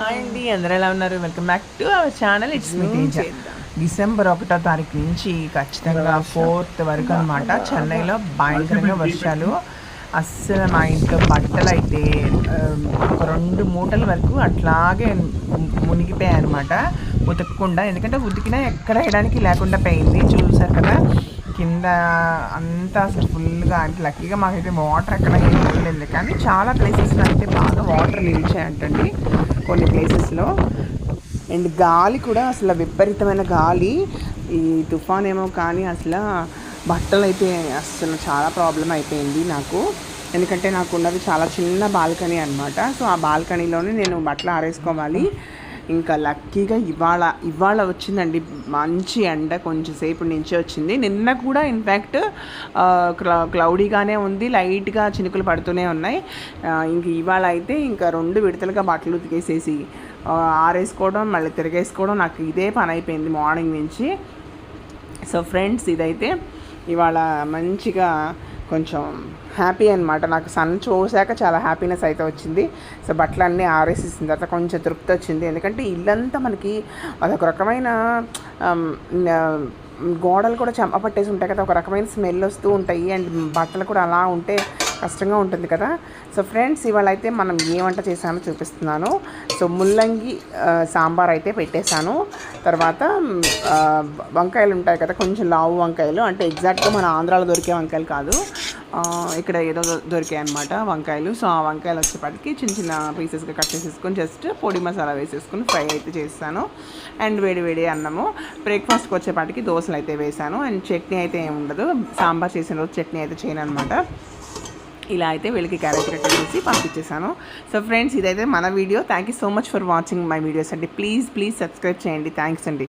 Hi అండి, అందరూ ఎలా ఉన్నారు? Welcome back to our channel. It's me Teja. December 1వ తారీఖు నుంచి ఖచ్చితంగా 4th వరకు అనమాట చెన్నైలో భయంకరంగా వర్షాలు. అస్సలు మా ఇంట్లో బట్టలు అయితే ఒక 2 మూటల వరకు అట్లాగే మునిగిపోయాయి అనమాట, ఉతకకుండా. ఎందుకంటే ఉతికినా ఎక్కడ వేయడానికి లేకుండా పోయింది. చూసారు కదా కింద అంతా అసలు ఫుల్గా. అంటే లక్కీగా మాకైతే వాటర్ ఎక్కడ ఏం వెళ్ళలేదు, కానీ చాలా ప్లేసెస్లో అయితే బాగా వాటర్ నిలిచాయంటండి కొన్ని ప్లేసెస్లో. అండ్ గాలి కూడా అసలు విపరీతమైన గాలి. ఈ తుఫాన్ ఏమో కానీ అసలు బట్టలు అయితే అసలు చాలా ప్రాబ్లం అయిపోయింది నాకు. ఎందుకంటే నాకు ఉన్నది చాలా చిన్న బాల్కనీ అనమాట. సో ఆ బాల్కనీలోనే నేను బట్టలు ఆరేసుకోవాలి. ఇంకా లక్కీగా ఇవాళ వచ్చిందండి మంచి ఎండ, కొంచెంసేపు నుంచి వచ్చింది. నిన్న కూడా ఇన్ఫ్యాక్ట్ క్లౌడీగానే ఉంది, లైట్గా చినుకులు పడుతూనే ఉన్నాయి. ఇంక ఇవాళ అయితే ఇంకా 2 విడతలుగా బట్టలు ఉతికేసేసి ఆరేసుకోవడం, మళ్ళీ తిరిగేసుకోవడం, నాకు ఇదే పని అయిపోయింది మార్నింగ్ నుంచి. సో ఫ్రెండ్స్, ఇదైతే ఇవాళ మంచిగా కొంచెం హ్యాపీ అనమాట. నాకు సన్ చూసాక చాలా హ్యాపీనెస్ అయితే వచ్చింది. సో బట్టలన్నీ ఆరేసేసిన తర్వాత కొంచెం తృప్తి వచ్చింది. ఎందుకంటే ఇల్లంతా మనకి అదొక రకమైన గోడలు కూడా చెమ్మ పట్టేసి ఉంటాయి కదా, ఒక రకమైన స్మెల్ వస్తూ ఉంటాయి. అండ్ బట్టలు కూడా అలా ఉంటే కష్టంగా ఉంటుంది కదా. సో ఫ్రెండ్స్, ఇవాళ అయితే మనం ఏ వంట చేసామో చూపిస్తున్నాను. సో ముల్లంగి సాంబార్ అయితే పెట్టేశాను. తర్వాత వంకాయలు ఉంటాయి కదా, కొంచెం లావు వంకాయలు, అంటే ఎగ్జాక్ట్గా మన ఆంధ్రాలో దొరికే వంకాయలు కాదు, ఇక్కడ ఏదో దొరికాయి అనమాట వంకాయలు. సో ఆ వంకాయలు వచ్చేప్పటికి చిన్న చిన్న పీసెస్గా కట్ చేసేసుకొని జస్ట్ పొడి మసాలా వేసేసుకొని ఫ్రై అయితే చేస్తాను. అండ్ వేడి వేడి అన్నము. బ్రేక్ఫాస్ట్కి వచ్చేపాటికి దోశలు అయితే వేసాను. అండ్ చట్నీ అయితే ఏమి ఉండదు, సాంబార్ చేసిన రోజు చట్నీ అయితే చేయను అనమాట. ఇలా అయితే వీళ్ళకి క్యారెట్ కట్ చేసి పంపించేసాను. సో ఫ్రెండ్స్, ఇదైతే మన video. Thank you so much for watching my videos అండి. ప్లీజ్ సబ్స్క్రైబ్ చేయండి. థ్యాంక్స్ అండి.